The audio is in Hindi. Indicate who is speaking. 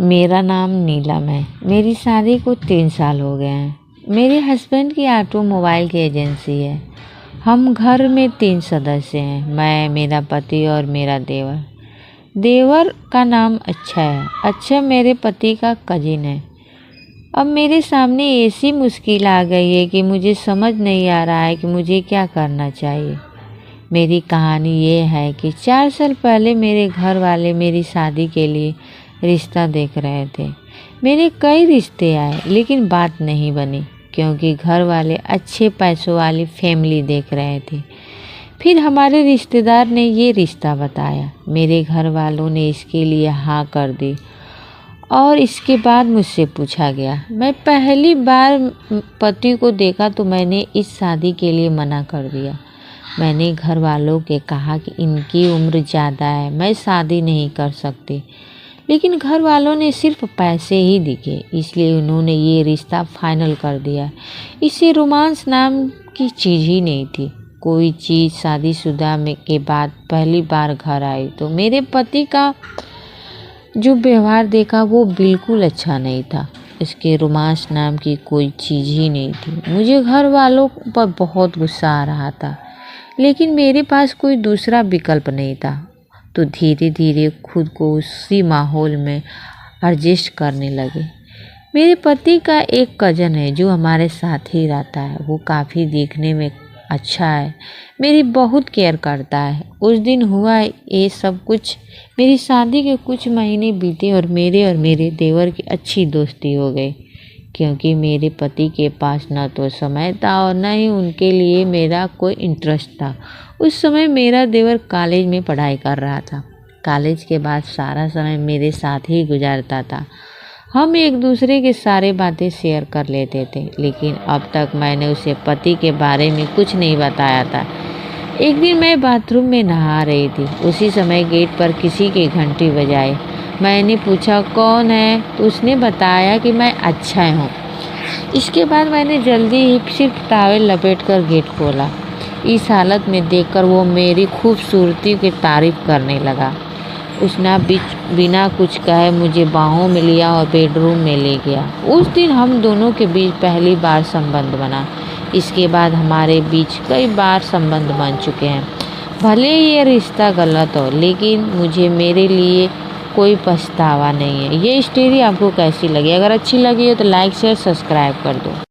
Speaker 1: मेरा नाम नीलम है। मेरी शादी को 3 साल हो गए हैं। मेरे हस्बैंड की ऑटोमोबाइल की एजेंसी है। हम घर में 3 सदस्य हैं, मैं, मेरा पति और मेरा देवर। देवर का नाम अच्छा है। अच्छा मेरे पति का कजिन है। अब मेरे सामने ऐसी मुश्किल आ गई है कि मुझे समझ नहीं आ रहा है कि मुझे क्या करना चाहिए। मेरी कहानी ये है कि 4 साल पहले मेरे घर वाले मेरी शादी के लिए रिश्ता देख रहे थे। मेरे कई रिश्ते आए लेकिन बात नहीं बनी क्योंकि घर वाले अच्छे पैसों वाली फैमिली देख रहे थे। फिर हमारे रिश्तेदार ने ये रिश्ता बताया। मेरे घर वालों ने इसके लिए हाँ कर दी और इसके बाद मुझसे पूछा गया। मैं पहली बार पति को देखा तो मैंने इस शादी के लिए मना कर दिया। मैंने घर वालों के कहा कि इनकी उम्र ज़्यादा है, मैं शादी नहीं कर सकती। लेकिन घर वालों ने सिर्फ पैसे ही दिखे, इसलिए उन्होंने ये रिश्ता फाइनल कर दिया। इससे रोमांस नाम की चीज़ ही नहीं थी। कोई चीज़ शादीशुदा में के बाद पहली बार घर आई तो मेरे पति का जो व्यवहार देखा वो बिल्कुल अच्छा नहीं था। इसके रोमांस नाम की कोई चीज़ ही नहीं थी। मुझे घर वालों पर बहुत गुस्सा आ रहा था, लेकिन मेरे पास कोई दूसरा विकल्प नहीं था। तो धीरे धीरे खुद को उसी माहौल में एडजस्ट करने लगे। मेरे पति का एक कज़न है जो हमारे साथ ही रहता है। वो काफ़ी देखने में अच्छा है, मेरी बहुत केयर करता है। उस दिन हुआ ये सब कुछ, मेरी शादी के कुछ महीने बीते और मेरे देवर की अच्छी दोस्ती हो गई क्योंकि मेरे पति के पास न तो समय था और न ही उनके लिए मेरा कोई इंटरेस्ट था। उस समय मेरा देवर कॉलेज में पढ़ाई कर रहा था। कॉलेज के बाद सारा समय मेरे साथ ही गुजारता था। हम एक दूसरे के सारे बातें शेयर कर लेते थे, लेकिन अब तक मैंने उसे पति के बारे में कुछ नहीं बताया था। एक दिन मैं बाथरूम में नहा रही थी। उसी समय गेट पर किसी की घंटी बजाई। मैंने पूछा कौन है, तो उसने बताया कि मैं अच्छा हूँ। इसके बाद मैंने जल्दी ही सिर्फ टॉवेल लपेटकर गेट खोला। इस हालत में देखकर वो मेरी खूबसूरती की तारीफ करने लगा। उसने बिना कुछ कहे मुझे बाहों में लिया और बेडरूम में ले गया। उस दिन हम दोनों के बीच पहली बार संबंध बना। इसके बाद हमारे बीच कई बार संबंध बन चुके हैं। भले ये रिश्ता गलत हो, लेकिन मुझे मेरे लिए कोई पछतावा नहीं है। ये स्टोरी आपको कैसी लगी? अगर अच्छी लगी हो तो लाइक शेयर सब्सक्राइब कर दो।